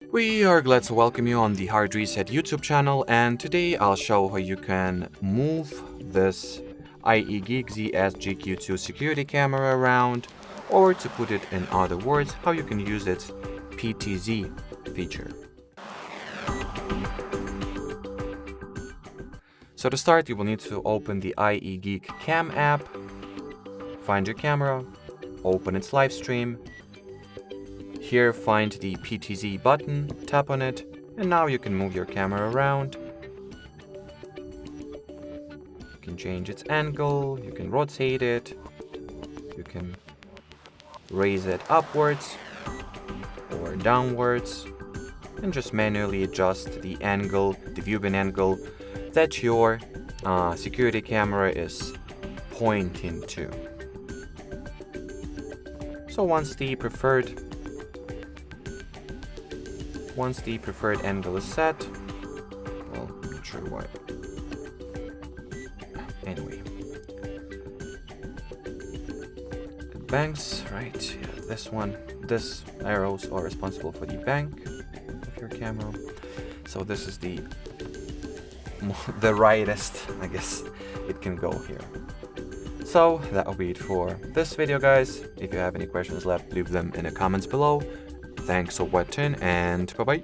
We are glad to welcome you on the Hard Reset YouTube channel, and today I'll show how you can move this ieGeek ZS-GQ2 security camera around, or to put it in other words, how you can use its PTZ feature. So to start, you will need to open the ieGeek Cam app, find your camera, open its live stream. Here find the PTZ button, tap on it, and now you can move your camera around. You can change its angle, you can rotate it, you can raise it upwards or downwards, and just manually adjust the angle, the viewing angle that your security camera is pointing to. So once the preferred angle is set, well, I'm not sure why. Anyway, it banks, right? Yeah, this one. This arrows are responsible for the bank of your camera. So this is the rightest, I guess, it can go here. So that will be it for this video, guys. If you have any questions left, leave them in the comments below. Thanks for watching, and bye-bye.